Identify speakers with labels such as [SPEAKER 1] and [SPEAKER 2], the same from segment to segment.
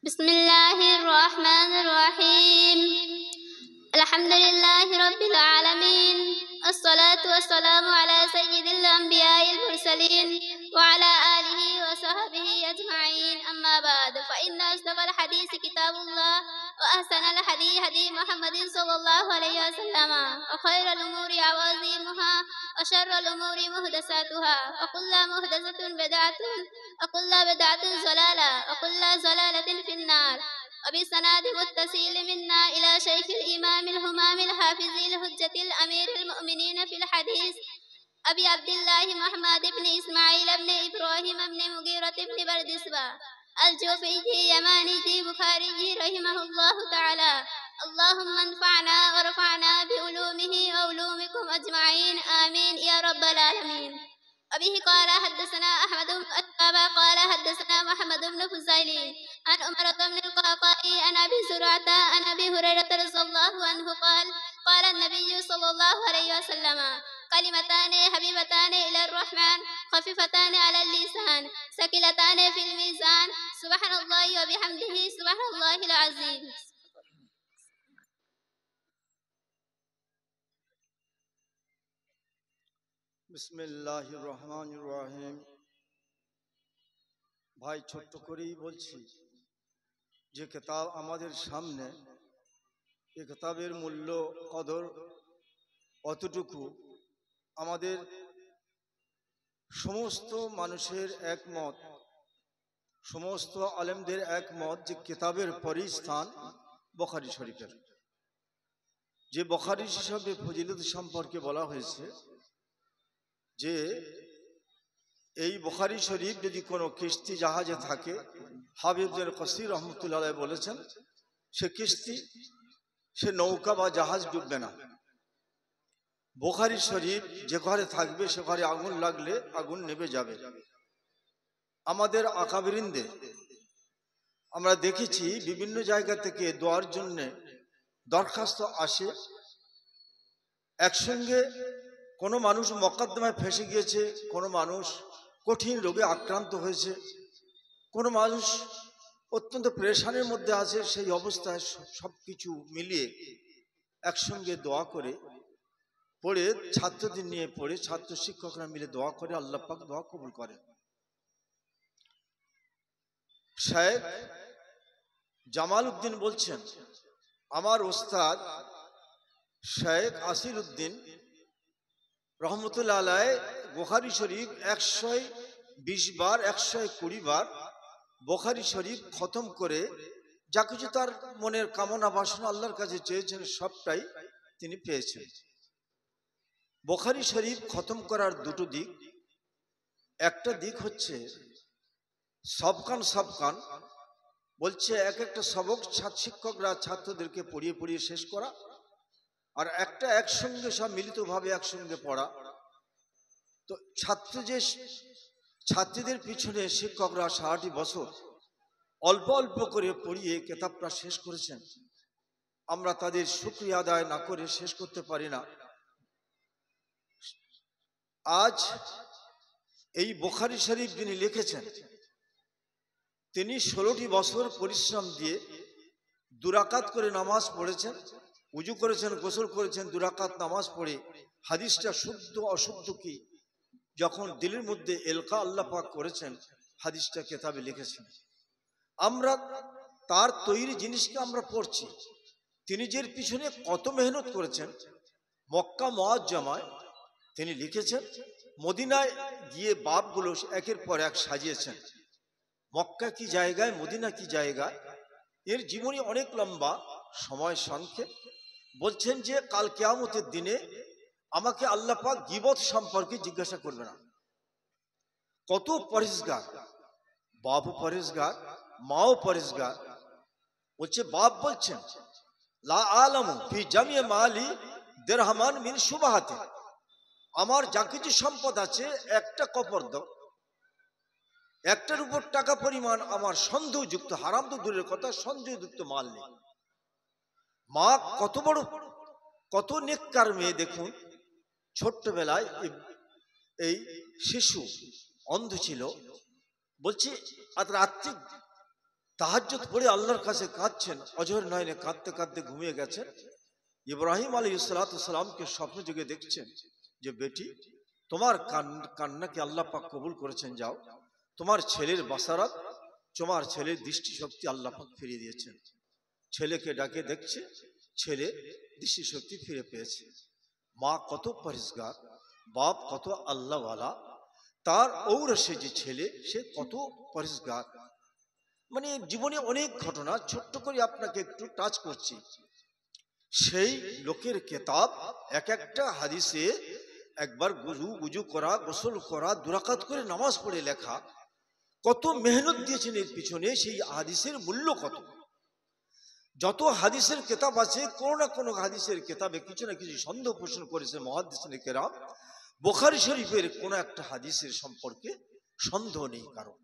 [SPEAKER 1] بسم الله الرحمن الرحيم. الحمد لله رب العالمين، الصلاة والسلام على سيد الأنبياء المرسلين وعلى آله وصحبه أجمعين. أما بعد، فإن أصدق الحديث كتاب الله، وأحسن الحديث هدي محمد صلى الله عليه وسلم، وخير الأمور عوازيمها، وشر الأمور محدثاتها، وكل محدثة بدعة، وكل بدعة ضلالة، وكل ضلالة في النار. وبسناد متصل منا إلى شيخ الإمام الهمام الحافظ الحجة الأمير المؤمنين في الحديث أبي عبد الله محمد بن إسماعيل بن إبراهيم بن مغيرة بن بردسبة الجوفي يماني بخاري رحمه الله تعالى. اللهم انفعنا وارفعنا بعلومه وعلومكم أجمعين، آمين يا رب العالمين. أبيه قال حدثنا أحمد بن أتابة قال حدثنا محمد بن فزيل عن عمر بن القعقاع عن أبي زرعة عن أبي هريرة رضي الله عنه قال قال النبي صلى الله عليه وسلم: كلمتان حبيبتان إلى الرحمن خفيفتان على اللسان ثقيلتان في الميزان، سبحان الله وبحمده سبحان الله العظيم.
[SPEAKER 2] বিসমিল্লাহির রহমানির রহিম। ভাই, ছোট্ট করেই বলছি যে কিতাব আমাদের সামনে, এই কিতাবের মূল্য কদর অতটুকু আমাদের সমস্ত মানুষের একমত, সমস্ত আলেমদের একমত যে কিতাবের পরই স্থান বুখারী শরীফের। যে বুখারী হিসাবে ফজিলত সম্পর্কে বলা হয়েছে যে এই বুখারী শরীফ যদি কোনো কিস্তি জাহাজে থাকে, হাফিজ কাসির রহমতুল্লাহ আলাইহি বলেছেন সে কিস্তি, সে নৌকা বা জাহাজ ডুববে না। বুখারী শরীফ যে ঘরে থাকবে সে ঘরে আগুন লাগলে আগুন নেভে যাবে। আমাদের আকাবিরিনদের আমরা দেখেছি বিভিন্ন জায়গা থেকে দোয়ার জন্য দরখাস্ত আসে। একসঙ্গে কোনো মানুষ মকদ্দমায় ফেঁসে গিয়েছে, কোনো মানুষ কঠিন রোগে আক্রান্ত হয়েছে, কোনো মানুষ অত্যন্ত প্রেশানের মধ্যে আছে। সেই অবস্থায় সব কিছু মিলিয়ে একসঙ্গে দোয়া করে পড়ে, ছাত্রদের নিয়ে পড়ে, ছাত্র শিক্ষকরা মিলে দোয়া করে, আল্লাহ পাক দোয়া কবুল করে। শেখ জামাল উদ্দিন বলছেন, আমার ওস্তাদ শেখ আসির উদ্দিন রহমতুল্লাহ আলাইহি বুখারী শরীফ 120 বার 120 বার বুখারী শরীফ খতম করে যা কিছু তার মনের কামনা বাসনা আল্লাহর কাছে চেয়েছেন সবটাই তিনি পেয়েছেন। বুখারী শরীফ খতম করার দুটো দিক। একটা দিক হচ্ছে সবকান বলছে এক একটা সবক শিক্ষকরা ছাত্রদেরকে পড়িয়ে পড়িয়ে শেষ করা, আর একটা একসঙ্গে সব মিলিতভাবে একসঙ্গে পড়া। তো ছাত্রীদের পিছনে শিক্ষকরা 60 বছর অল্প অল্প করে পড়িয়ে কিতাবটা শেষ করেছেন। আমরা তাদের শুকরিয়া আদায় না করে শেষ করতে পারি না। আজ এই বুখারী শরীফ যিনি লিখেছেন তিনি 16টি বছর পরিশ্রম দিয়ে 2 রাকাত করে নামাজ পড়েছেন, উজু করেছেন, গোসল করেছেন, 2 রাকাত নামাজ পড়ে হাদিসটা শুদ্ধ অশুদ্ধ কি যখন দিলের মধ্যে এলকা আল্লাহ পাক করেছেন, হাদিসটা কিতাবে লিখেছেন। আমরা তার তৈরি জিনিসকে আমরা পড়ছি। তিনি যে পিছনে কত মেহনত করেছেন, মক্কা মুআজ্জামায় তিনি লিখেছেন, মদিনায় গিয়ে বাবগুলো একের পর এক সাজিয়েছেন। মক্কা কি জায়গায়, মদিনা কি জায়গায়, এর জীবনী অনেক লম্বা, সময় সংক্ষেপ। বলছেন যে কাল কিয়ামতের দিনে আমাকে আল্লাহ পাক গীবত সম্পর্কে জিজ্ঞাসা করবে না। কত পরেশগার, বাবু পরেশগার, মাও পরেশগার। বলছে বাপ বলছেন লা আলামু ফি জামিয়ে মালি দিরহামান মিন সুবাহাতে, আমার যা কিছু সম্পদ আছে একটা কপর দাও, একটার উপর টাকা পরিমাণ আমার সন্দেহযুক্ত, হারাম তো দূরের কথা, সন্দেহযুক্ত মাল নেই। মা কত বড়, কত নেককার মেয়ে দেখুন। ছোট্টবেলায় এই শিশু অন্ধ ছিল, বলছে আর রাত্রি তাহাজ্জুদ পড়ে আল্লাহর কাছে কাঁদছেন, অজর নয়নে কাঁদতে কাঁদতে ঘুমিয়ে গেছেন। ইব্রাহিম আলাইহিস সালামকে স্বপ্ন যুগে দেখছেন যে বেটি, তোমার কান্নাকে আল্লাহ পাক কবুল করেছেন, যাও তোমার ছেলের বাসারাত, তোমার ছেলের দৃষ্টিশক্তি আল্লাহ পাক ফিরিয়ে দিয়েছেন। ছেলেকে ডাকে দেখছে ছেলে দৃষ্টিশক্তি ফিরে পেয়েছে। মা কত পরিষ্কার, বাপ কত আল্লাহওয়ালা, তার ঔরসে যে ছেলে সে কত পরিষ্কার। মানে জীবনে অনেক ঘটনা, ছোট্ট করে আপনাকে একটু টাচ করছি। সেই লোকের কেতাব এক একটা হাদিসে একবার উজু করা, গোসল করা, দুরাকাত করে নামাজ পড়ে লেখা, কত মেহনত দিয়েছেন এর পিছনে, সেই হাদিসের মূল্য কত। যত হাদিসের কেতাব আছে, কোনো না কোনো হাদিসের কেতাবে কিছু না কিছু সন্দেহ পোষণ করেছে মুহাদ্দিসিন কেরাম। বুখারী শরীফের কোন একটা হাদিসের সম্পর্কে সন্দেহ নেই কারণ,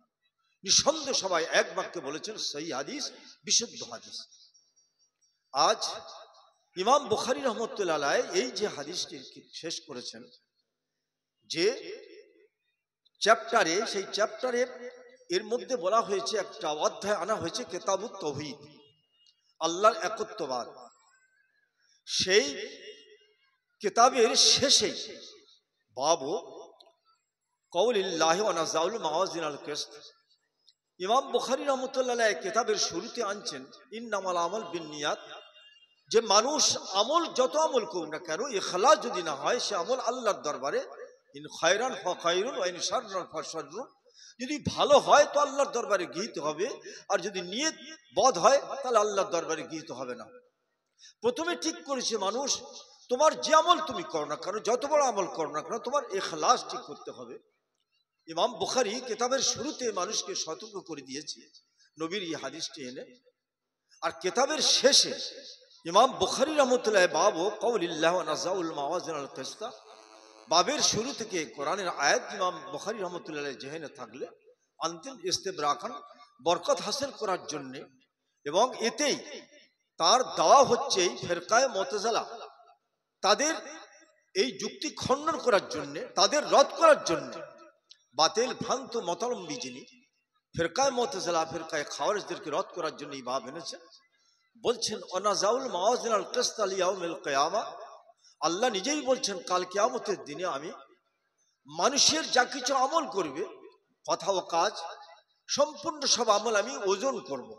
[SPEAKER 2] নিঃসন্দেহ সবাই এক বাক্যে বলেছেন সহিহ হাদিস, বিশুদ্ধ হাদিস। আজ ইমাম বুখারী রহমতুল্লাহ আলাইহি এই যে হাদিসটি শেষ করেছেন, যে চ্যাপ্টারে, সেই চ্যাপ্টারে এর মধ্যে বলা হয়েছে, একটা অধ্যায় আনা হয়েছে কিতাবুত তাওহীদ, আল্লাহর একত্ববাদ। সেই কিতাবের শেষে বাবু কওলিল্লাহি ওয়া নাযাউল মাওয়াজিনাল কিসত, ইমাম বুখারী রাহমাতুল্লাহ আলাইহি কিতাবের শুরুতে আনছেন ইন্নামাল আমাল বিন্নিয়াত, যে মানুষ আমল যত আমল করুক না কেন, ইখলাস যদি না হয় সে আমল আল্লাহর দরবারে ইন খায়রান ফা খায়রুন ওয়া ইন শাররান ফা শাররুন, যদি ভালো হয় তো আল্লাহর দরবারে গৃহীত হবে, আর যদি নিয়ত বদ হয় তাহলে আল্লাহর দরবারে গৃহীত হবে না। প্রথমে ঠিক করেছে মানুষ, তোমার যে আমল তুমি করো না কেন, যত বড় আমল করো না কেন, তোমার ইখলাস ঠিক করতে হবে। ইমাম বুখারী কিতাবের শুরুতে মানুষকে সতর্ক করে দিয়েছে নবীর এই হাদিসটি এনে, আর কিতাবের শেষে ইমাম বুখারী রাহমাতুল্লাহ বাবু কওলিল্লাহি ওয়া নাযাউল মাওয়াজিনাল কিসত, বাবের শুরু থেকে কোরআনের আয়াত ইমাম বুখারী রাহমাতুল্লাহ জেহেনে থাকলে আনতেন ইস্তেবরাকান, বরকত হাসিল করার জন্য, এবং এতেই তার দাওয়া হচ্ছে ফিরকায়ে মুতাজিলা, তাদের এই যুক্তি খণ্ডন করার জন্য, তাদের রদ করার জন্য, বাতিল ভ্রান্ত মতাবলম্বী যিনি ফিরকায়ে মুতাজিলা, ফিরকায়ে খাওয়ারিজদেরকে রদ করার জন্য এই ভাব এনেছেন। বলছেন ওয়ানাজাউল মাওয়াজিনাল কিসত লিয়াউমিল কিয়ামা, আল্লাহ নিজেই বলছেন কাল কিয়ামতের দিনে আমি মানুষের যা কিছু আমল করবে, কথা ও কাজ, সম্পূর্ণ সব আমল আমি ওজন করব।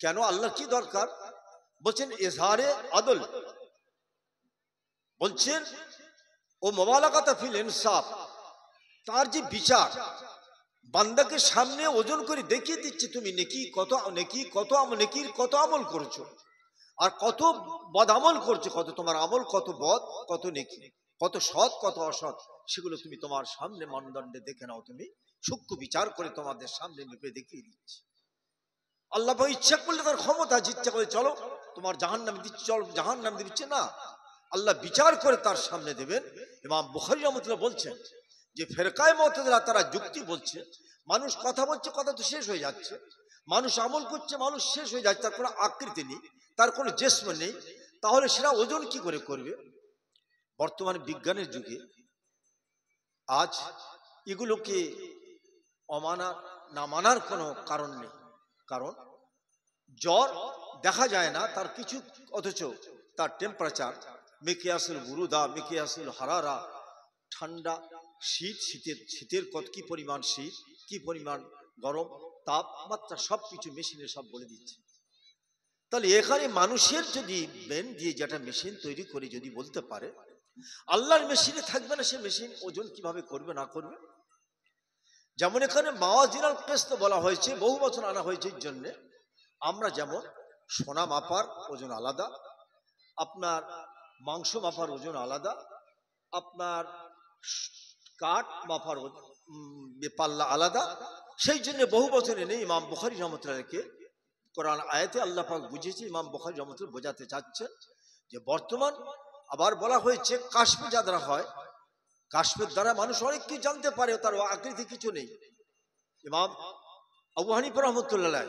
[SPEAKER 2] কেন, আল্লাহর কি দরকার? বলছেন ইজহারে আদল, বলছেন ও মুবালাগাতা ফিল ইনসাফ, তার যে বিচার, বান্দাকে সামনে ওজন করে দেখিয়ে দিচ্ছে তুমি নেকির কত আমল করছো, আর কত বদ আমল করছো, কত তোমার আমল কত বদ, কত নেকি, কত সৎ, কত অসৎ, সেগুলো তুমি তোমার সামনে মানদণ্ডে দেখে নাও, তুমি সূক্ষ্ম বিচার করে তোমাদের সামনে মেপে দেখিয়ে দিচ্ছি। আল্লাহ ইচ্ছা করলে, তার ক্ষমতা আছে, ইচ্ছা করে চলো তোমার জাহান্নামে দিচ্ছি, চলো জাহান্নামে দিচ্ছে না, আল্লাহ বিচার করে তার সামনে দেবেন। ইমাম বুখারী রাহমাতুল্লাহ বলছেন যে ফিরকায়ে মুতাজিলা তারা যুক্তি বলছে, মানুষ কথা বলছে, কথা তো শেষ হয়ে যাচ্ছে, মানুষ আমল করছে, মানুষ শেষ হয়ে যাচ্ছে, তার কোনো আকৃতি নেই, তার কোনো জিসম নেই, তাহলে সেটা ওজন কি করে করবে? বর্তমানে বিজ্ঞানের যুগে আজ এগুলোকে অমানা না মানার কোনো কারণ নেই, কারণ জ্বর দেখা যায় না তার কিছু, অথচ তার টেম্পারেচার, মিকিয়াসুল বুরুদা, মিকিয়াসুল হারারা, ঠান্ডা, শীতের কত কি পরিমাণ শীত, কি পরিমাণ গরম, তাপমাত্রা সবকিছু মেশিনে সব বলে দিচ্ছে। তাহলে এখানে মানুষের যদি ব্রেন দিয়ে যেটা মেশিন তৈরি করে যদি বলতে পারে, আল্লাহর মেশিনে থাকবে না, সে মেশিন ওজন কিভাবে করবে না করবে? যেমন এখানে মাওয়াজিনাল কিসত বলা হয়েছে, বহু বছর আনা হয়েছে এর জন্য, আমরা যেমন সোনা মাপার ওজন আলাদা, আপনার মাংস মাপার ওজন আলাদা, আপনার কাঠ মাপার পাল্লা আলাদা, সেই জন্য বহু বছর এনে ইমাম বুখারী রাহমাতুল্লাহকে কোরআন আয়াতে আল্লাহ পাক বুঝিয়েছে, ইমাম বুখারী রাহমাতুল্লাহ বোঝাতে চাচ্ছেন যে বর্তমান আবার বলা হয়েছে কাশফে যারা হয়, কাশফের দ্বারা মানুষ অনেক কিছু জানতে পারে, তার আকৃতি কিছু নেই। ইমাম আবু হানিফা রাহমাতুল্লাহ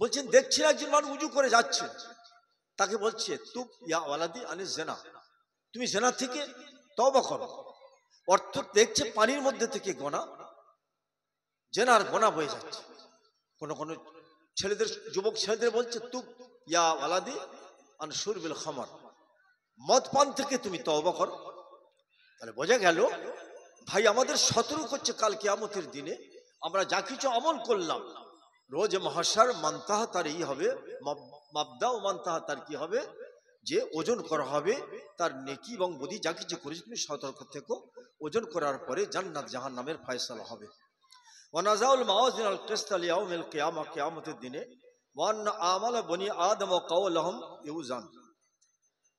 [SPEAKER 2] বলছেন, দেখছেন একজন মানুষ উজু করে যাচ্ছে, তাকে বলছে তুব ইয়া ওয়ালাদি আনিস জিনা, তুমি জিনা থেকে তওবা করো, অর্থ দেখছে পানির মধ্যে থেকে গোনা, জিনার গোনা বয়ে যাচ্ছে, কোন কোন ছেলেদের, যুবক ছেলেদের বলছে তুব ইয়া ওয়ালাদি আন শুরবিল খামার, মদ পান থেকে তুমি তওবা করো। তাহলে বোঝা গেল ভাই আমাদের সতর্ক করছে কাল কিয়ামতের দিনে আমরা যা কিছু আমল করলাম, রোজ মহাশার মানতাহা তার এই হবে, মাবদা ও মানতাহা তার কি হবে, যে ওজন করা হবে তার নেকি এবং বদি যা কিছু করেছে তুমি সতর্ক থেকো। ওজন করার পরে জান্নাত জাহান্নামের ফয়সালা হবে। ওয়ানাজাউল মাওয়াজিন আল কিসত লিয়াউমিল কিয়ামা, কিয়ামতের দিনে ওয়ান আমাল বনি আদম ওয়া কাওলাহুম ইউজান,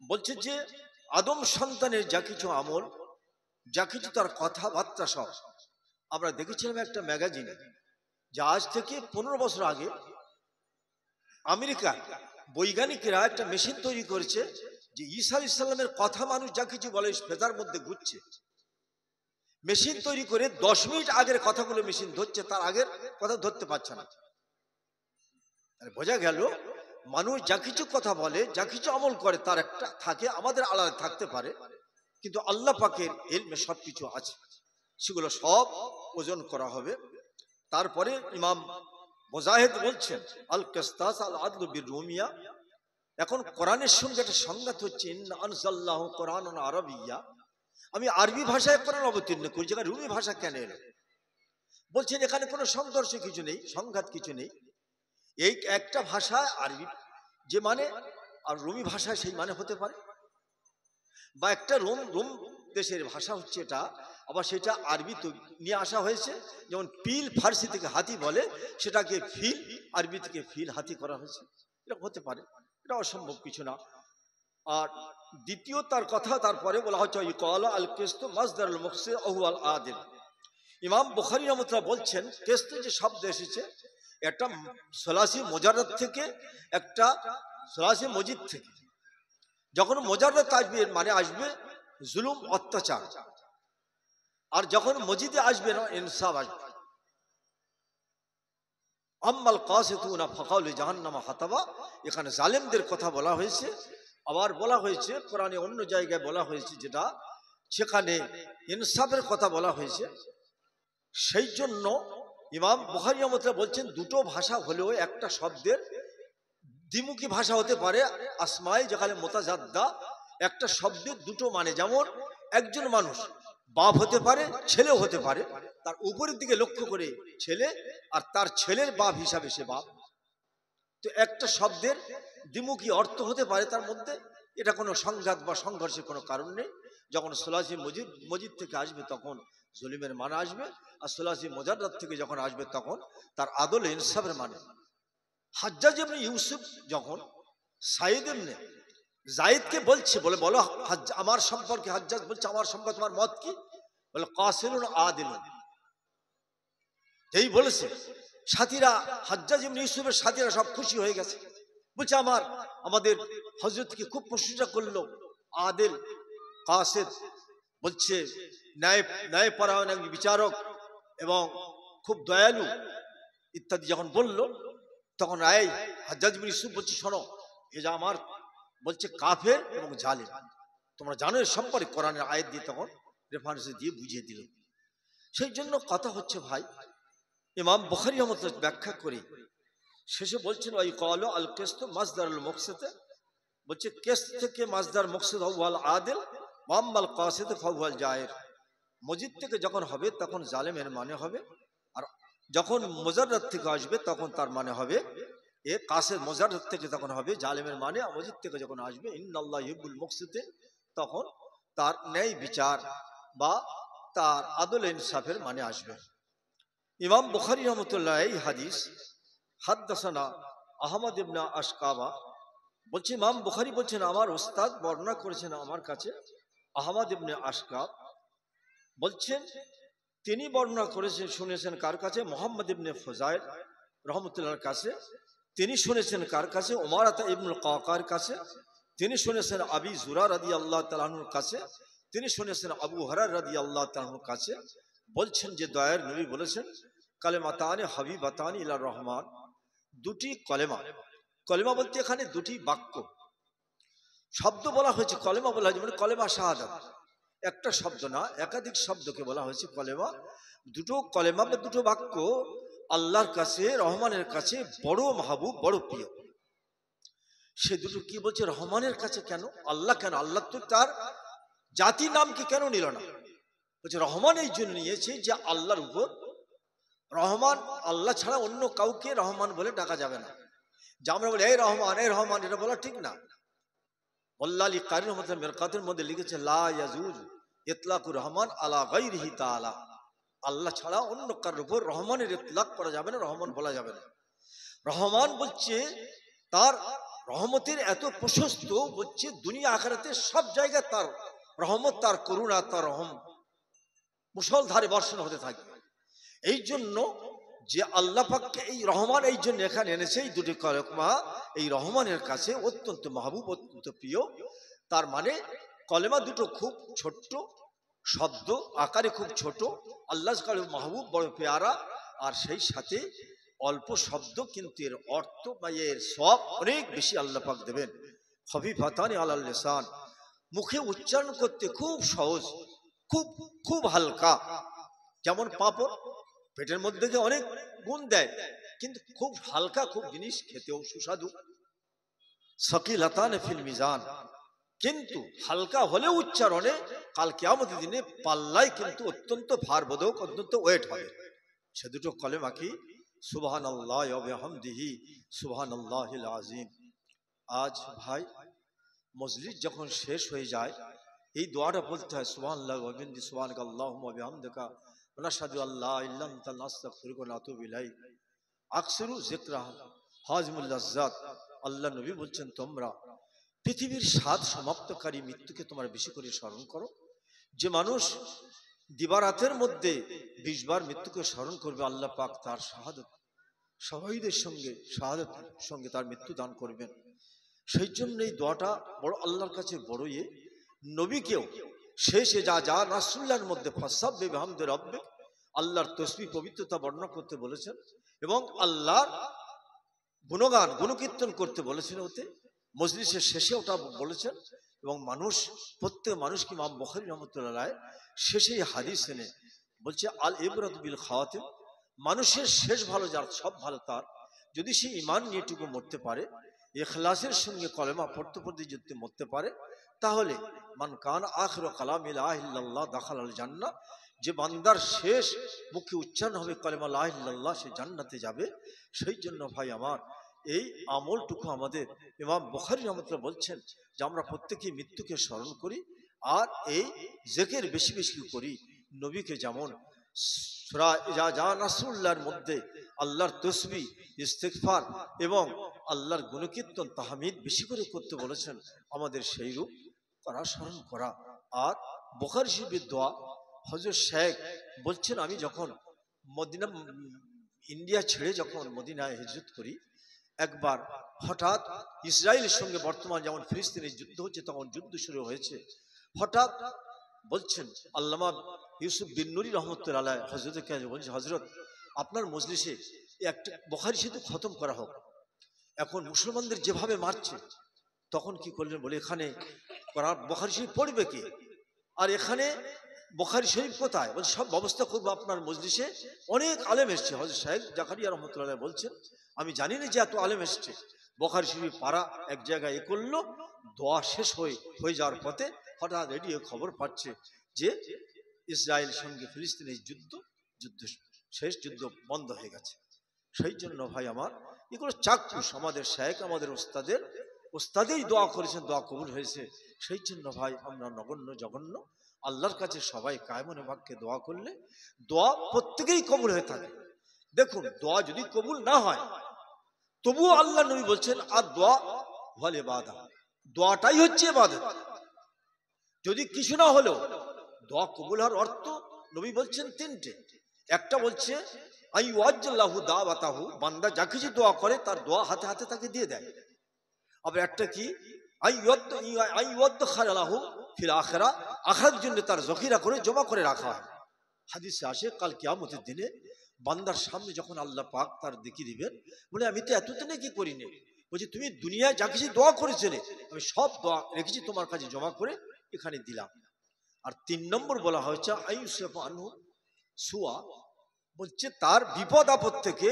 [SPEAKER 2] বলছে যে আদম সন্তানের যা কিছু আমল, যা কিছু তার কথাবার্তা সব। আমরা দেখেছিলাম একটা ম্যাগাজিনে যে আজ থেকে 15 বছর আগে আমেরিকার বৈজ্ঞানিকরা একটা মেশিন তৈরি করেছে যে ঈসা আলাইহিস সালামের কথা মানুষ যা কিছু বলে ফেজার মধ্যে ঘুরছে। মেশিন তৈরি করে 10 মিনিট আগের কথাগুলো মেশিন ধরছে, তার আগের কথা ধরতে পারছে না। বোঝা গেল মানুষ যা কিছু কথা বলে, যা কিছু আমল করে তার একটা থাকে, আমাদের আলাদা থাকতে পারে, কিন্তু আল্লাহ পাকের ইলমে সবকিছু আছে, সেগুলো সব ওজন করা হবে। তারপরে ইমাম মুজাহিদ বলছেন আল কিসতাস আল আদলু বির রুমিয়া, এখন কোরআনের সঙ্গে একটা সংঘাত হচ্ছে। ইন্না আনজালনাহু কোরআনান আরাবিয়্যা, আমি আরবি ভাষায় কোরআন অবতীর্ণ করি, যেখানে রুমি ভাষা কেন এলো? বলছেন এখানে কোনো সংঘর্ষ কিছু নেই, সংঘাত কিছু নেই। এই একটা ভাষা আরবি যে মানে আর রুমি ভাষায় সেই মানে হতে পারে, বা একটা রোম দেশের ভাষা হচ্ছে এটা, আবার সেটা আরবি তো নিয়ে আসা হয়েছে। যেমন পিল ফার্সি থেকে হাতি বলে, সেটাকে ফিল আরবি থেকে ফিল হাতি করা হয়েছে, এটা হতে পারে, এটা অসম্ভব কিছু না। আর দ্বিতীয় তার কথা তারপরে বলা হচ্ছে ইকালা আল কিসত মাসদারুল মুকসিদ ওয়া আল আদিল। ইমাম বুখারী রাহমাতুল্লাহ বলছেন কিসত যে শব্দ এসেছে একটা সলাসি মুজাররদ থেকে, একটা সলাসি মজিদ থেকে। যখন মুজাররদ আসবে মানে আসবে জুলুম অত্যাচার, আর যখন মজিদে আসবে না ইনসাফ আসবে। আম্মাল কাসিতুনা ফাকাউলি জাহান্নামা হাতাবা, এখানে জালেমদের কথা বলা হয়েছে। আবার বলা হয়েছে কোরআনে অন্য জায়গায় বলা হয়েছে যেটা, সেখানে ইনসাফের কথা বলা হয়েছে। সেই জন্য ইমাম বুখারী রাহমাতুল্লাহ বলছেন দুটো ভাষা হলেও একটা শব্দের দ্বিমুখী ভাষা হতে পারে। আসমাই যেখানে মুতাজাদ্দা, একটা শব্দের দুটো মানে, যেমন একজন মানুষ বাপ হতে পারে, ছেলেও হতে পারে, তার উপরের দিকে লক্ষ্য করে ছেলে, আর তার ছেলের বাপ হিসাবে সে বাপ। তো একটা শব্দের দ্বিমুখী অর্থ হতে পারে তার মধ্যে, এটা কোনো সংঘাত বা সংঘর্ষের কোনো কারণ নেই। যখন সলাসি মজিদ থেকে আসবে তখন জলিমের মানে আসবে, আর সলাসি মুজাররদ থেকে যখন আসবে তখন তার আদল ইনসাফের মানে। হাজ্জাজ ইবনে ইউসুফ যখন সাইদ ইবনে যায়েদকে বলছে, বলে বলো আমার সম্পর্কে, হাজ্জাজ বলছে আমার সম্পর্কে তোমার মত কি? বলে কাসিলুন আদিলুন। এই বলেছে সাথীরা, হাজ্জাজ ইবনে ইউসুফের সাথীরা সব খুশি হয়ে গেছে, বলছে আমাদের হযরতকে খুব প্রশংসা করলো, আদিল কাসিদ, বলছে ন্যায়পরায়ণ একজন বিচারক এবং খুব দয়ালু ইত্যাদি যখন বলল, তখন হাজ্জাজ ইবনে ইউসুফ বলছে শোনো, এ যা আমার বলছে কাফের এবং জালেম, তোমরা জানো এর সম্পর্কে কোরআনের আয়াত দিয়ে তখন রেফারেন্স দিয়ে বুঝিয়ে দিল। সেই জন্য কথা হচ্ছে ভাই, ইমাম বুখারী রাহমাতুল্লাহ ব্যাখ্যা করে শেষে বলছেন ওই ক্বালা আল কিসত মাসদারুল মুকসিদ, বলছে কিসত থেকে মাসদার মুকসিদ ওয়াল আদিল ওয়া আম্মাল কাসিদ ফাহুয়াল জায়ের। মজিদ থেকে যখন হবে তখন জালেমের মানে হবে, আর যখন মুজাররদ থেকে আসবে তখন তার মানে হবে এ কাসিদ। মুজাররদ থেকে তখন হবে জালেমের মানে, আর মজিদ থেকে যখন আসবে ইন্নাল্লাহ ইউহিব্বুল মুকসিদিন, তখন তার ন্যায় বিচার বা তার আদল ইনসাফের মানে আসবে। ইমাম বুখারী রাহমাতুল্লাহ এই হাদিস হাদদাসানা আহমদ ইবনে আশকাবা বলছে, ইমাম বুখারী বলছেন আমার ওস্তাদ বর্ণনা করেছেন আমার কাছে, আহমদ ইবনে আশকাব বলছেন তিনি বর্ণনা করেছেন, শুনেছেন কার কাছে? মুহাম্মদ ইবনে ফুজাইল রহমতুল্লাহর কাছে। তিনি শুনেছেন কার কাছে? উমারাতা ইবনুল কাকার কাছে। তিনি শুনেছেন আবি জুরা রাদিয়াল্লাহু তাআলা আনহুর কাছে। তিনি শুনেছেন আবু হুরায়রা রাদিয়াল্লাহু তাআলা আনহুর কাছে। বলছেন যে দয়ার নবী বলেছেন কালেমাতানে হাবিবাতানি ইলার রহমান, দুটি কলেমা। কলেমা বলতে এখানে দুটি বাক্য শব্দ বলা হয়েছে, কলেমা বলা হয়েছে মানে কলেমা শাহাদাত, একটা শব্দ না, একাধিক শব্দকে বলা হয়েছে কলেমা। দুটো কলেমা বা দুটো বাক্য আল্লাহর কাছে, রহমানের কাছে বড় মাহবুব, বড় প্রিয়। সে দুটো কি বলছে? রহমানের কাছে কেন? আল্লাহ কেন? আল্লাহ তো তার জাতি নামকে কেন নিল না? বলছে রহমান এই জন্য নিয়েছে যে আল্লাহর উপর রহমান, আল্লাহ ছাড়া অন্য কাউকে রহমান বলে ডাকা যাবে না। যে আমরা বলি এই রহমান, এই রহমান, এটা বলা ঠিক না। আল্লাহ কারি রহমতুল্লাহ মিরকাতের মধ্যে লিখেছে লা ইয়াজুজ ইতলাকুর রহমান আলা গায়রিহি তাআলা, আল্লাহ ছাড়া অন্য কারোর উপর রহমানের ইতলাক করা যাবে না, রহমান বলা যাবে না। রহমান বলছে তার রহমতের এত প্রশস্ত, বলছে দুনিয়া আখিরাতে সব জায়গায় তার রহমত, তার করুণা, তার রহম মুষলধারে বর্ষণ হতে থাকবে। এই জন্য যে আল্লাহ পাককে এই রহমান এই জন্য এখানে এনেছে, এই দুটি কলেমা এই রহমানের কাছে অত্যন্ত মাহবুব, অত্যন্ত প্রিয়। তার মানে কলেমা দুটো খুব ছোট্ট শব্দ, আকারে খুব ছোট, আল্লাহ মাহবুব বড় পেয়ারা, আর সেই সাথে অল্প শব্দ, কিন্তু এর অর্থ বা এর সব অনেক বেশি আল্লাহ পাক দেবেন। খফিফাতানি আলাল লিসান, মুখে উচ্চারণ করতে খুব সহজ, খুব খুব হালকা। যেমন পাঁপড় পেটের মধ্যে অনেক গুণ দেয়, কিন্তু খুব হালকা, খুব জিনিস খেতেও সুস্বাদু। সাকিলাতান ফিল মিজান, কিন্তু হালকা হলেও উচ্চারণে কাল কিয়ামতের দিনে পাল্লায় কিন্তু অত্যন্ত ভারবোধক, অত্যন্ত ওয়েট হবে। সে দুটো কলেমা কি? সুবহানাল্লাহি ওয়া বিহামদিহি সুবহানাল্লাহিল আযীম। আজ ভাই মজলিস যখন শেষ হয়ে যায়, এই দোয়াটা বলতে হয়, সুবহানাল্লাহি ওয়া বিহামদিহি সুবহানাকাল্লাহুম্মা ওয়া বিহামদিকা ওয়া নাশহাদু আল্লা ইলাহা ইল্লা আনতা নাস্তাগফিরুকা ওয়া নাতুবু ইলাইক। আকসিরু যিকরা হাযিমুল লাজ্জাত। আল্লাহ নবী বলছেন তোমরা পৃথিবীর স্বাদ সমাপ্তকারী মৃত্যুকে তোমরা বেশি করে স্মরণ করো। যে মানুষ দিবারাতের মধ্যে 20 বার মৃত্যুকে স্মরণ করবে, আল্লাহ পাক তার শাহাদাত শহীদের সঙ্গে তার মৃত্যু দান করবেন। সেই জন্য এই দোয়াটা বড় আল্লাহর কাছে বড় নবীকেও শেষে যা রাসূলুল্লাহর মধ্যে ফাসাব্বিহ বিহামদি রাব্বিক, আল্লাহর তসবিহ পবিত্রতা বর্ণনা করতে বলেছেন, এবং আল্লাহর গুণগান গুণকীর্তন করতে বলেছেন। ওতে মজলিসের শেষে ওটা বলেছেন। এবং প্রত্যেক মানুষকে ইমাম বুখারী রাহমাতুল্লাহ শেষে হাদিস এনে বলছে আল ইবরাত বিল খাওয়াতিম, মানুষের শেষ ভালো, যার সব ভালো তার, যদি সে ঈমান নিয়েটুকু মরতে পারে, ইখলাসের সঙ্গে কলেমা পড়তে পড়তে যদি মরতে পারে, তাহলে মান কান আখিরু কালামি লা ইলাহা ইল্লাল্লাহ দাখালাল জান্নাহ, যে বান্দার শেষ মুখে উচ্চারণ হবে কলেমা লা ইলাহা ইল্লাল্লাহ, সে জান্নাতে যাবে। সেই জন্য ভাই আমার এই আমলটুকু আমাদের ইমাম বুখারী রাহমাতুল্লাহ বলছেন যে আমরা প্রত্যেকেই মৃত্যুকে স্মরণ করি, আর এই জিকির বেশি বেশি করি। নবীকে যেমন সূরা যা রাসূলুল্লাহর মধ্যে আল্লাহর তসবিহ, ইস্তিগফার এবং আল্লাহর গুণকীর্তন তাহমিদ বেশি করে করতে বলেছেন, আমাদের সেই রূপ করা, স্মরণ করা। আর বুখারী শরীফের দোয়া, হযরত শেখ বলছেন আমি যখন মদিনা, ইন্ডিয়া ছেড়ে যখন মদিনায় হিজরত করি, একবার হঠাৎ ইসরায়েলের সঙ্গে বর্তমান যেমন ফিলিস্তিনের যুদ্ধ হচ্ছে, তখন যুদ্ধ শুরু হয়েছে। হঠাৎ বলছেন আল্লামা ইউসুফ বিন নুরি রহমতুল্লাহ আলাইহি হযরতকে কাছে বলছে, হযরত আপনার মজলিসে একটা বুখারী শরীফ খতম করা হোক। এখন মুসলমানদের যেভাবে মারছে, তখন কি করলেন বলে, এখানে বুখারী শরীফ পড়বে কে, আর এখানে বুখারী শরীফ কোথায়? বলে সব ব্যবস্থা করবো আপনার মজলিসে, অনেক আলেম এসছে। হযরত শেখ জাকারিয়া রহমতুল্লাহ আলাইহি বলছেন আমি জানি না যে এত আলেম এসছে। বুখারী শরীফ পাড়া এক জায়গায় করলো, দোয়া শেষ হয়ে যাওয়ার পথে হঠাৎ রেডিও খবর পাচ্ছে যে ইসরায়েল সঙ্গে ফিলিস্তিনের যুদ্ধ শেষ, যুদ্ধ বন্ধ হয়ে গেছে। সেই জন্য ভাই আমার এগুলো চাক্ষুষ, আমাদের শেখ, আমাদের ওস্তাদেই দোয়া করেছেন, দোয়া কবুল হয়েছে। সেই জন্য ভাই আমরা নগণ্য জঘন্য আল্লাহর কাছে সবাই কায়মনে বাক্যে দোয়া করলে দোয়া প্রত্যেকেই কবুল হয়ে থাকে। দেখুন, দোয়া যদি কবুল না হয়, তবুও আল্লাহ নবী বলছেন আর দোয়া ওয়াল ইবাদা, দোয়াটাই হচ্ছে ইবাদত। যদি কিছু না হলেও দোয়া কবুল হওয়ার অর্থ নবী বলছেন তিনটে। একটা বলছে আইওয়াজ্জাল্লাহু দাওয়াতাহু, বান্দা যা কিছু দোয়া করে তার দোয়া হাতে হাতে তাকে দিয়ে দেয়। আবার একটা কি আইওয়াদখালাহু ফিল আখিরা, আখিরাতের জন্য তার জখিরা করে জমা করে রাখা হয়। হাদিসে আসে কাল কিয়ামতের দিনে বান্দার সামনে যখন আল্লাহ পাক তার দেখিয়ে দিবেন, বলে আমি তো এতদিনে কি করিনি, বলছি তুমি দুনিয়ায় যা কিছু দোয়া করেছিলে আমি সব দোয়া রেখেছি তোমার কাছে জমা করে এখানে দিলাম। আর 3 নম্বর বলা হয়েছে আইয়ুসফা আনহু সুয়া বলছে তার বিপদ আপদ থেকে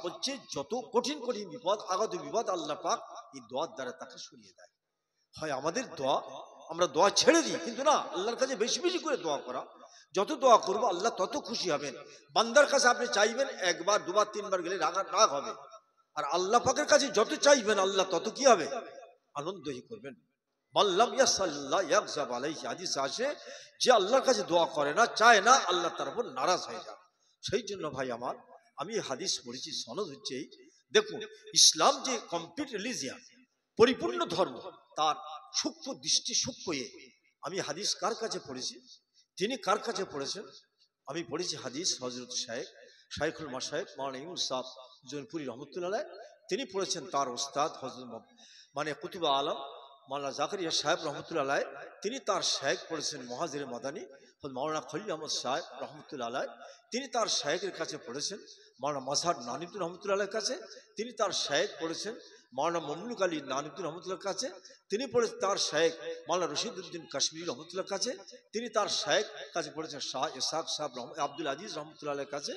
[SPEAKER 2] বলছে যত কঠিন কঠিন বিপদ আগত বিপদ আল্লাহ পাক এই দোয়ার দ্বারা তাকে সরিয়ে দেয়। হয় আমাদের দোয়া, আমরা দোয়া ছেড়ে দিই, কিন্তু না, আল্লাহর কাছে বেশি বেশি করে দোয়া করা। যত দোয়া করবো আল্লাহ তত খুশি হবেন। বান্দার কাছে আপনি চাইবেন একবার দুবার তিনবার গেলে রাগ হবে, আর আল্লাহ পাকের কাছে যত চাইবেন আল্লাহ তত কি হবে, আনন্দই করবেন। মাল্লাম ইয়াসাল্লাহ ইয়াগজাব আলাইহি, হাদিস আসে যে আল্লাহর কাছে দোয়া করে না, চায় না, আল্লাহ তার উপর নারাজ হয়ে যায়। সেই জন্য ভাই আমার, আমি হাদিস পড়েছি, সনদ হচ্ছে এই, দেখুন ইসলাম যে কমপ্লিট রিলিজিয়ান, পরিপূর্ণ ধর্ম, তার সূক্ষ্ম দৃষ্টি সূক্ষ্ম আমি হাদিস কার কাছে পড়েছি, তিনি কার কাছে পড়েছেন, আমি পড়েছি হাদিস হযরত শাইখুল মাশায়েখ মাওলানা ইউনুস সাহেব জৌনপুরি রহমতুল্লাহ, তিনি পড়েছেন তার উস্তাদ হযরত কুতুবে আলম মাওলানা জাকারিয়া সাহেব রহমতুল্লাহ, তিনি তার শায়েখ পড়েছেন মুহাজির মাদানী মাওলানা খলিল আহমদ সাহেব রহমতুল্লাহ, তিনি তার শায়েখের কাছে পড়েছেন মাওলানা মাজহার নানিবুর রহমতুল্লাহ কাছে, তিনি তার শায়েখ পড়েছেন মাওলানা মমলুক আলী নানিবুর রহমতুল্লাহ কাছে, তিনি পড়েছেন তার শায়েখ মাওলানা রশিদউদ্দিন কাশ্মীরি রহমতুল্লাহ কাছে, তিনি তার শায়েখ কাছে পড়েছেন শাহ ইসহাক সাহেব আব্দুল আজিজ রহমতুল্লাহ কাছে,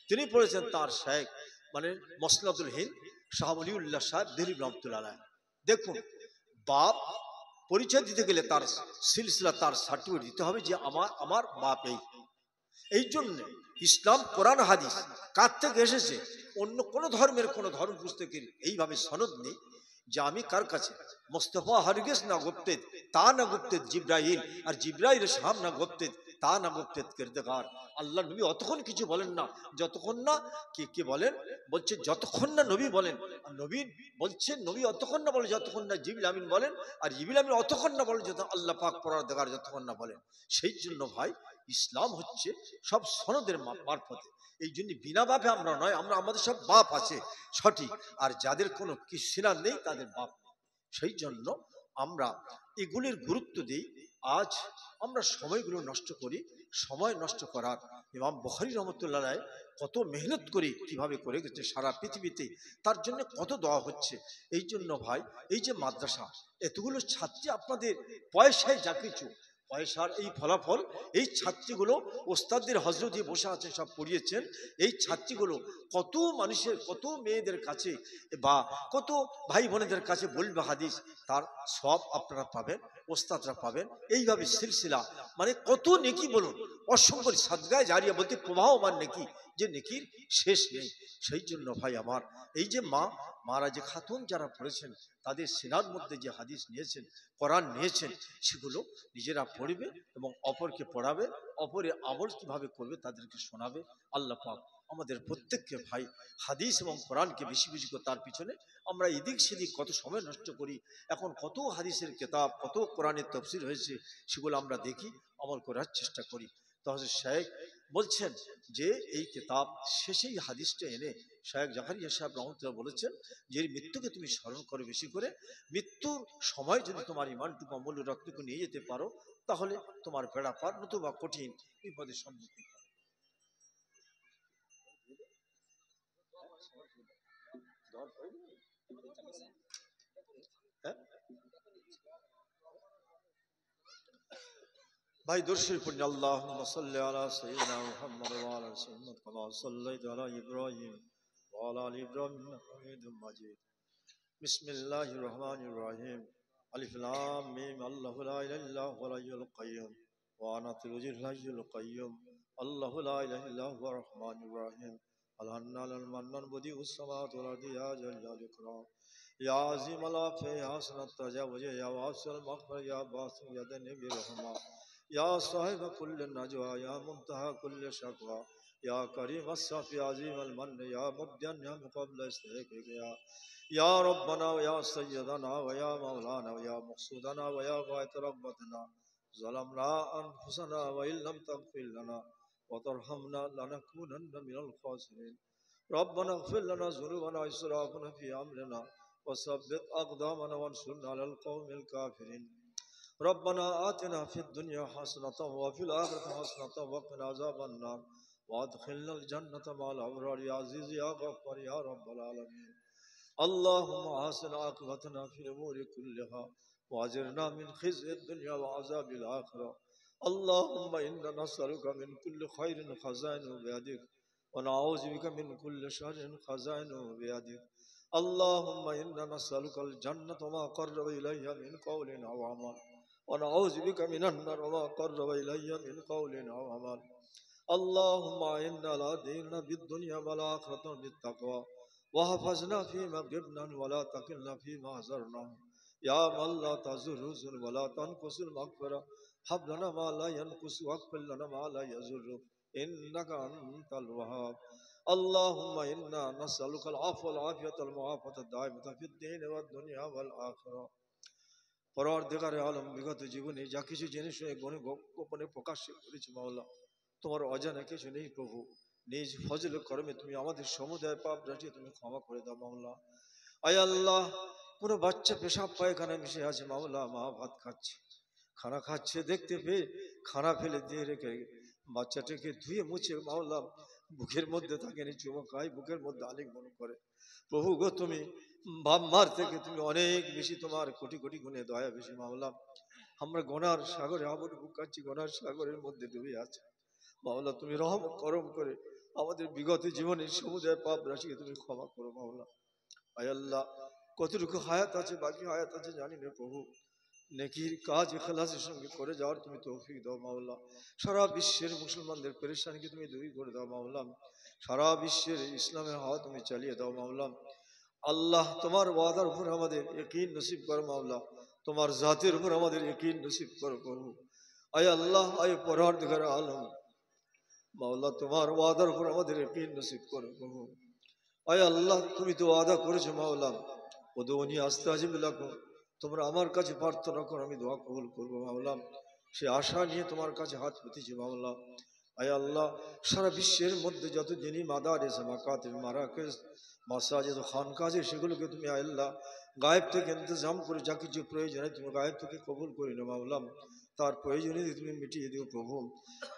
[SPEAKER 2] তিনি পড়েছেন তার শায়েখ মসনাদুল হিন্দ শাহ ওলিউল্লাহ সাহেব দেহরি রহমতুল্লাহ। দেখুন, বাপ পরিচয় দিতে গেলে তার সিলসিলা, তার সার্টিফিকেট দিতে হবে যে আমার বাপ এই জন্য ইসলাম কোরআন হাদিস কার থেকে এসেছে, অন্য কোন ধর্মের কোন ধর্ম পুস্তকের এইভাবে সনদ নেই যে আমি কার কাছে, মুস্তাফা হারগিজ না গুপ্তেদ তা না গুপ্তেদ জিব্রাইল, আর জিব্রাইল শাম না গুপ্তেদ তা না গুপ্তেদ কিরদার। আল্লাহ নবী অতক্ষণ কিছু বলেন না যতক্ষণ না কে বলেন, বলছে যতক্ষণ না নবী বলেন, আর নবী বলছেন নবী অতক্ষণ না বলে যতক্ষণ না জিবরিল আমিন বলেন, আর জিবরিল আমিন অতক্ষণ না বলে যত আল্লাহ পাক পরওয়ারদিগার যতক্ষণ না বলেন। সেই জন্য ভাই ইসলাম হচ্ছে সব সনদের মারফতে, এই জন্য বিনা বাপে আমরা নয়, আমরা আমাদের সব বাপ আছে সঠিক, আর যাদের কোনো সিনা নেই তাদের বাপ নেই। সেই জন্য আমরা এগুলির গুরুত্ব দিই। আজ আমরা সময়গুলো নষ্ট করি, সময় নষ্ট করার ইমাম বুখারী রহমতুল্লাহ কত মেহনত করে কিভাবে করে গেছে সারা পৃথিবীতে, তার জন্য কত দোয়া হচ্ছে। এই জন্য ভাই, এই যে মাদ্রাসা, এতগুলো ছাত্রী আপনাদের পয়সায় যা কিছু, পয়সার এই ফলাফল, এই ছাত্রীগুলো ওস্তাদদের হজরতে বসে আছেন, সব পড়িয়েছেন, এই ছাত্রীগুলো কত মানুষের, কত মেয়েদের কাছে বা কত ভাই বোনেদের কাছে বলবে হাদিস, তার সব আপনারা পাবেন, ওস্তাদরা পাবেন। এইভাবে সিলসিলা কত নেকি বলুন, অসংখ্য সাদগায়ে জারিয়া বলতে প্রবাহমান নেকি, যে নেকির শেষ নেই। সেই জন্য ভাই আমার, এই যে মারা যে খাতুন যারা পড়েছেন, তাদের সিনার মধ্যে যে হাদিস নিয়েছেন, কোরআন নিয়েছেন, সেগুলো নিজেরা পড়বে এবং অপরকে পড়াবে, অপরে আমল কিভাবে করবে তাদেরকে শোনাবে। আল্লাহ পাক আমাদের প্রত্যেককে ভাই হাদিস এবং কোরআনকে বেশি বেশি করে, তার পিছনে আমরা এদিক সেদিক কত সময় নষ্ট করি। এখন কত হাদিসের কিতাব, কত কোরআনের তাফসীর হয়েছে, সেগুলো আমরা দেখি, আমল করার চেষ্টা করি। তাহলে শায়েখ বলছেন যে এই কিতাব শেষেই হাদিসটা এনে শায়েখ জাকারিয়া সাহেব রহমতুল্লাহ বলেছেন যে মৃত্যুকে তুমি স্মরণ করো বেশি করে, মৃত্যুর সময় যদি তোমার ইমানটুকু অমূল্য রক্তটুকু নিয়ে যেতে পারো, তাহলে তোমার বেড়া পার নতুবা কঠিন বিপদের সম্মুখীন হবে। ভাই দর্শন পড়ুন, আল্লাহুম্মা সাল্লি আলা সাইয়্যিদিনা মুহাম্মাদ ওয়া আলা আলি মুহাম্মাদ কামা সাল্লাইতা আলা ইব্রাহিম ওয়া আলা আলি ইব্রাহিম ইন্নাকা হামিদুম মাজিদ। বিসমিল্লাহির রহমানির রহিম। আলিফ লাম মিম। আল্লাহু লা ইলাহা ইল্লা হুয়াল হাইয়ুল কাইয়্যুম ওয়া আনাতুল হাইয়ুল কাইয়্যুম। আল্লাহু লা ইলাহা ইল্লা হুয়ার রহমানির রহিম। আল-হান্নান আল-মান্নান বদিউস সামাওয়াতি ওয়াল আরদি ইয়া জালাল ইকরাম ইয়া আযীম আল-আফি ইয়া হাসানাত তাজাওুজ ইয়া ওয়াসিউল মাগফিরা ইয়া বাসিত ইয়াদানি বিরহমা या साहिब कुल्ल नजवा या मुंतहा कुल्ल शकवा या करीम अस्सफ़ी अज़ीम अल-मन या मुब्दियन या मुक़ब्ल इस्तिग़फ़ार या रब्बना या सय्यदना व या मौलाना व या मक़सूदना व या गायत रग़बतना ज़लमना अनफुसना व इन लम तग़फ़िर लना व तरहमना लनकूनन्न मिनल ख़ासिरीन रब्बना इग़फ़िर लना ज़ुनूबना व इसराफ़ना फ़ी अमरिना व सब्बित अक़दामना वंसुरना अलल क़ौमिल काफ़िरीन रब्बना आतिना फिद दुनिया हसनतन व फिल आखिरति हसनतन व क़िना अज़ाबन्नार वअदखिलनल जन्नता मअल अबरार या अज़ीज़ या गफ़्फ़ार या रब्बल आलमीन। अल्लाहुम्मा अहसिन आक़िबतना फ़िल उमूरि कुल्लिहा व अजिरना मिन ख़िज़्यिद दुनिया व अज़ाबिल आख़िरह اللهم إنا نسألك من كل خير خزائنه بيدك ونعوذ بك من كل شر خزائنه بيدك اللهم إنا نسألك الجنة وما قرب إليها من قول أو عمل ونعوذ بك من النار وما قرب إليها من قول أو عمل اللهم إنا على ديننا بالدنيا والآخرة بالتقوى وحفظنا فيما غبنا ولا تكلنا فيما زرنا يا من لا تزر ولا تنقص المغفرة هب لنا ما لا ينقص واغفر لنا ما لا يزر إنك أنت الوهاب اللهم إنا نسألك العفو والعافية المعافاة الدائمة في الدين والدنيا والآخرة পরওয়ারদিগারে আলম বিগত জীবনে যা কিছু জেনে শুনে গোপনে প্রকাশ করেছি মাওলা তোমার অজানা কিছু নেই প্রভু নিজ ফজল করমে তুমি আমাদের সমুদায় পাপ রাশি তুমি ক্ষমা করে দাও মাওলা আয় আল্লাহ কোনো বাচ্চা পেশাব পায়খানা মিশে আছে মাওলা মা ভাত খাচ্ছে খানা খাচ্ছে দেখতে পেয়ে খানা ফেলে দিয়ে রেখে বাচ্চাটাকে ধুয়ে মুছে মাওলা বুকের মধ্যে থাকেনি চুমকায় বুকের মধ্যে আলিঙ্গন করে প্রভু গো তুমি বাপ মার থেকে তুমি অনেক বেশি তোমার কোটি কোটি গুণে দয়া বেশি মাওলা আমরা গোনার সাগরে আবর বুকাচ্ছি গোনার সাগরের মধ্যে ডুবে আছে মাওলা তুমি রহম করম করে আমাদের বিগত জীবনের সমুদায় পাপ রাশিকে তুমি ক্ষমা করো মাওলা আয় আল্লাহ কতটুকু হায়াত আছে বাকি হায়াত আছে জানি না প্রভু নেকির কাজ ইখলাসের সঙ্গে করে যাওয়ার তুমি তৌফিক দাও মাওলা সারা বিশ্বের মুসলমানদের পেরেশানিকে তুমি দূর করে দাও মাওলা সারা বিশ্বের ইসলামের হাওয়া তুমি চালিয়ে দাও মাওলা আল্লাহ তোমার ওয়াদার উপর আমাদের ইয়াকিন নসিব করো মাওলা তোমার জাতের উপর আমাদের ইয়াকিন নসিব করো প্রভু আয় আল্লাহ আয় পরওয়ারদিগার আলম মাওলা তোমার ওয়াদার উপর আমাদের ইয়াকিন নসিব করো প্রভু আয় আল্লাহ তুমি তো ওয়াদা করেছো মাওলা উদুনি আস্তাজিব লাকুম তোমরা আমার কাছে প্রার্থনা করো আমি দোয়া কবুল করবো মাওলা সে আশা নিয়ে তোমার কাছে হাত পেতেছি মাওলা আয় আল্লাহ সারা বিশ্বের মধ্যে যত যিনি মাদারিস মাকাতিব মারাকিজ মাসাজিদ খানকাজে সেগুলোকে তুমি আয় আল্লাহ গায়েব থেকে ইন্তজাম করে যা কিছু প্রয়োজন তুমি গায়েব থেকে কবুল করে নাও মাওলা তার প্রয়োজনীয় তুমি মিটিয়ে দিও প্রভু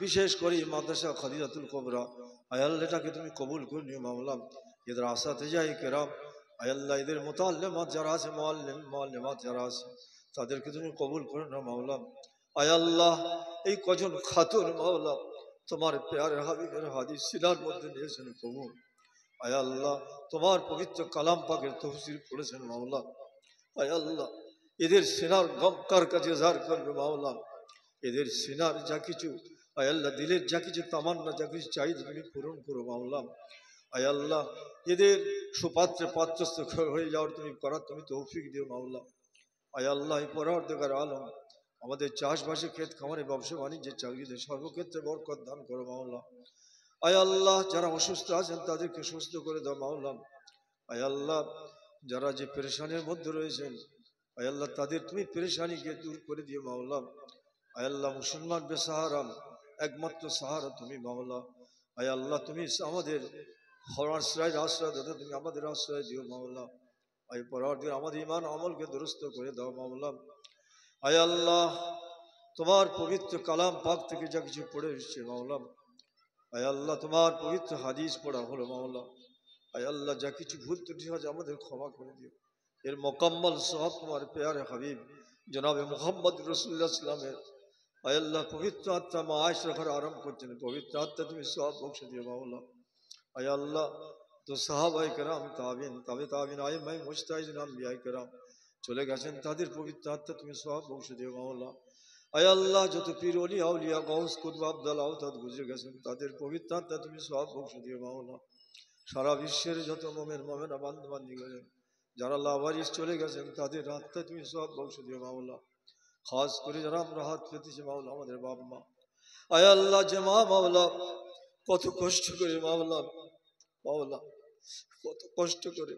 [SPEAKER 2] বিশেষ করে মাদ্রাসা খাদিজাতুল কুবরা আয় আল্লাহ এটাকে তুমি কবুল করে নিও মাওলা এদের আসাতে যাই কেরাম আয় আল্লাহ এদের মুতাল্লিমাত যারা আছে মুআল্লিমাত যারা আছে তাদেরকে তুমি কবুল করে নাও মাওলা আয় আল্লাহ এই কজন খাতুন মাওলা তোমার প্যারে হাবিবের হাদিস সিনার মধ্যে নিয়েছেন প্রভু আয় আল্লাহ তোমার পবিত্র কালাম পাকের তফসির পড়েছেন মাওলা আয় আল্লাহ এদের সিনার গম কার কাছে জার করবে মাওলা এদের সিনার যা কিছু আয় আল্লাহ দিলের যা কিছু তামান্না যা কিছু চাহিদা তুমি পূরণ করো মাওলা আয় আল্লাহ এদের সুপাত্রে পাত্রস্থ হয়ে যাওয়ার তুমি করার তুমি তৌফিক দিও মাওলা আয় আল্লাহ পরওয়ারদিগার আলম আমাদের চাষবাসে ক্ষেত খামারে ব্যবসা বাণিজ্যের চাকরিতে সর্বক্ষেত্রে বরকত দান করো মাওলা আয় আল্লাহ যারা অসুস্থ আছেন তাদেরকে সুস্থ করে দাও মাওলা আয় আল্লাহ যারা যে পেরেশানির মধ্যে রয়েছেন আয় আল্লাহ তাদের তুমি পেরেশানিকে দূর করে দিও মাওলা আয় আল্লাহ মুসলমান বেসাহারা একমাত্র সাহারা তুমি মাওলা আয় আল্লাহ তুমি আমাদের আশ্রয় দাদা তুমি আমাদের আশ্রয় দিও মাওলা আয় পরওয়ারদিগার আমাদের ঈমান আমলকে দুরুস্ত করে দাও মাওলা আয় আল্লাহ তোমার পবিত্র কালাম পাক থেকে যা কিছু পড়ে এসেছে মাওলা আয় আল্লাহ তোমার পবিত্র হাদিস পড়া হলো মাওলা আয় আল্লাহ যা কিছু ভুল ত্রুটি আছে আমাদের ক্ষমা করে দিও এর মোকাম্মল সওয়াব তোমার প্যারে হাবিব জনাবে মুহাম্মদ রাসূলুল্লাহ সাল্লামের আয় আল্লাহ পবিত্র আত্মা মা আয়েশা ঘরে আরাম করছেন পবিত্র আত্মা তুমি সওয়াব বখশে দিও মাওলা আয় আল্লাহ তো সাহাবায়ে কেরাম তাবিন তাবিন আইম্মায়ে মুজতাহিদিন আম্বিয়ায়ে কেরাম চলে গেছেন তাদের পবিত্র আত্মা তুমি সওয়াব বখশে দিও মাওলা আয় আল্লাহ যত পীর ওলি আউলিয়া গাউস কুতুব আবদাল আওতাদ গুজরে গেছেন তাদের পবিত্র আত্মা তুমি সওয়াব বখশে দিও মাওলা সারা বিশ্বের যত মোমেনা বান্দা বান্দি গেছেন যারা লাওয়ারিস চলে গেছেন তাদের আত্মা তুমি সওয়াব বখশে দিও মাওলা খাস করে যারা আমরা হাত পেতেছি মাওলা আমাদের বাপ মা আয় আল্লাহ যে মা মাওলা কত কষ্ট করে মাওলা কত কষ্ট করে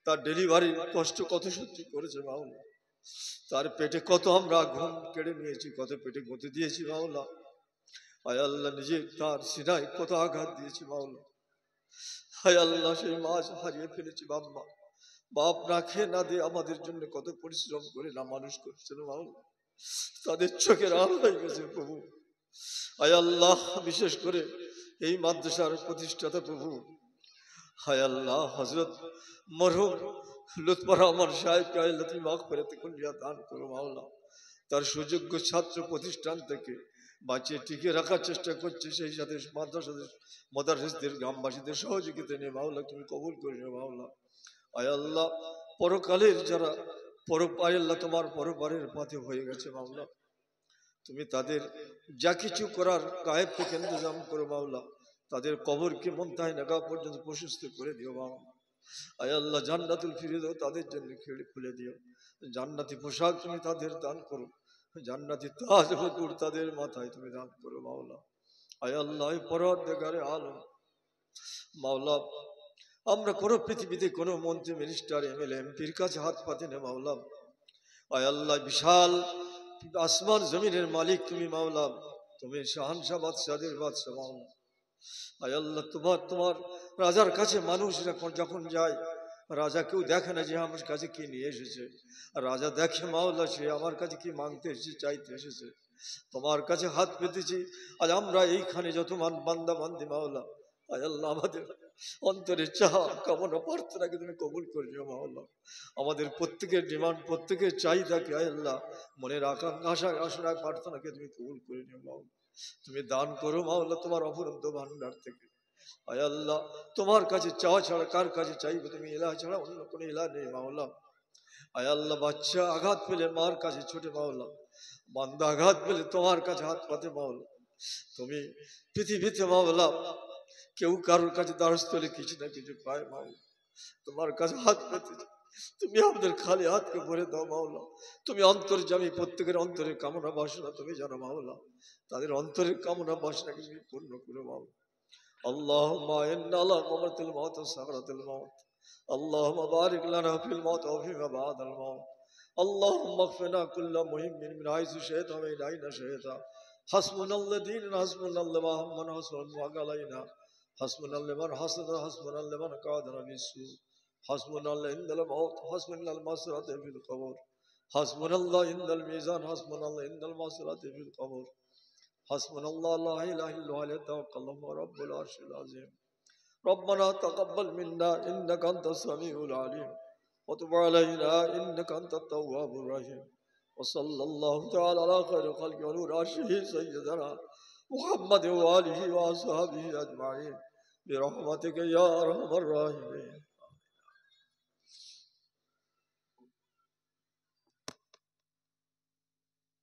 [SPEAKER 2] তার ডেলিভারি কষ্ট কত সহ্য করেছে মাওলা তার পেটে কত আমরা ঘুম কেড়ে নিয়েছি কত পেটে গতি দিয়েছি মাওলা আয় আল্লাহ নিজে তার সিনায় কত আঘাত দিয়েছি মাওলা আয় আল্লাহ সেই মাছ হারিয়ে ফেলেছি বাপ না খেয়ে না দিয়ে আমাদের জন্য কত পরিশ্রম করে না মানুষ করছিল মাওলা তাদের চোখের আলো হয়ে গেছে প্রভু আয় আল্লাহ বিশেষ করে এই মাদ্রাসার প্রতিষ্ঠাতা প্রভু হায় আল্লাহ হযরত মরহুম লুৎফর রহমান সাহেবকে আল্লাহ তুমি মাগফিরাত কুল্লিয়া দান করো মাওলা তার সুযোগ্য ছাত্র প্রতিষ্ঠান থেকে বাঁচিয়ে টিকে রাখার চেষ্টা করছে, সেই সাথে মাদ্রাসাদের গ্রামবাসীদের সহযোগিতা নিয়ে মাওলা তুমি কবুল করে নিও মাওলা। আয় আল্লাহ, পরকালের যারা আয় আল্লাহ তোমার পরপারের পথে হয়ে গেছে মাওলা, তুমি তাদের যা কিছু করার গায়েব থেকে ইন্তজাম করো মাওলা, তাদের কবরকে মুনতাহে নাগা পর্যন্ত প্রশস্ত করে দিও মাওলা। আয় আল্লাহ, জান্নাতুল ফিরদাউস তাদের জন্য খুলে দিও, জান্নাতি পোশাক তুমি তাদের দান করো, জান্নাতি তাজ মুকুট তাদের মাথায় তুমি দান করো মাওলা। আয় আল্লাহ, পরওয়ারদিগারে আলম মাওলা, আমরা কোনো পৃথিবীতে কোনো মন্ত্রী, মিনিস্টার, এমএলএ, এমপির কাছে হাত পাতি না মাওলা। আয় আল্লাহ, বিশাল আসমান জমিনের মালিক তুমি মাওলা, তুমি শাহানশাহ বাদশাদের বাদশাহ মাওলা। আয় আল্লাহ, তোমার রাজার কাছে মানুষরা যখন যায়, রাজা কেউ দেখে না যে আমার কাছে কি নিয়ে এসেছে, রাজা দেখে মাওলা সে আমার কাছে কি মাংতে এসেছে, চাইতে এসেছে। তোমার কাছে হাত পেতেছি আজ আমরা এইখানে যত বান্দা বান্দি মাওলা, আয় আল্লাহ, আমাদের অন্তরে চাহা কামনা প্রার্থনাকে তুমি কবুল করে নিও মাওলা। আমাদের প্রত্যেকের ডিমান্ড, প্রত্যেকের চাহিদাকে আয় আল্লাহ, মনের আকাঙ্ক্ষা আশা প্রার্থনাকে তুমি কবুল করে নিও মাওলা। তুমি দান করো মাওলা তোমার অফুরন্ত ভান্ডার থেকে। আয় আল্লাহ, তোমার কাছে চাওয়া ছাড়া কার কাছে চাইবে, তুমি ইলাহ ছাড়া অন্য কোনো ইলাহ নেই মাওলা। আয় আল্লাহ, বাচ্চা আঘাত পেলে মার কাছে ছোটে মাওলা, বান্দা আঘাত পেলে তোমার কাছে হাত পাতে মাওলা। তুমি পৃথিবীতে মাওলা কেউ কারোর কাছে দ্বারস্থ হলে কিছু না কিছু পায় মাওলা, তোমার কাছে হাত পেতে তুমি আমাদের খালি হাতকে ভরে দাও মাওলা। তুমি অন্তর্যামী, প্রত্যেকের অন্তরের কামনা বাসনা তুমি জানো মাওলা, তাদের অন্তরের কামনা বাসনাকে তুমি পূর্ণ করে মাওলা। আল্লাহুম্মা ইন্না আলা কবরাতিল মাউত ওয়া সাকরাতিল মাউত, আল্লাহুম্মা বারিক লানা ফিল মাউত ওয়া ফিমা বা'দাল মাউত, আল্লাহুম্মা ইগফিরনা কুল্লা মুহিম্মিন মিন হাইসু শাইতা ওয়া ইলাইনা শাইতা, হাসবুনাল্লাযী হাসবুনাল্লাহু ওয়া মান হাসবুনাল্লাহু আলাইনা, হাসবুনাল্লাহু মান হাসানা, হাসবুনাল্লাহু মান কাদানা বিসু, হাসবুনাল্লাহু ইনদাল মাউত, হাসবুনাল্লাহু মাসরাতি ফিল কবর, হাসবুনাল্লাহু ইনদাল মিজান, হাসবুনাল্লাহু ইনদাল মাসরাতি ফিল কবর, হাসবুনাল্লাহু লা ইলাহা ইল্লা হুয়া আলাইহি তাওয়াক্কালতু ওয়া রাব্বুল আরশিল আযীম। রব্বানা তাকাব্বাল মিন্না ইন্নাকা আনতাস সামিউল আলিম ওয়া তুব আলাইনা ইন্নাকা আনতাত তাওয়াবুর রহিম। ওয়া সাল্লাল্লাহু তাআলা আলা খায়রি খালকি ওয়া নূর আরশিহি সাইয়্যিদানা মুহাম্মাদ ওয়া আলিহি ওয়া আসহাবিহি আজমাইন বিরহমাতিকা ইয়া আরহামার রাহিমিন।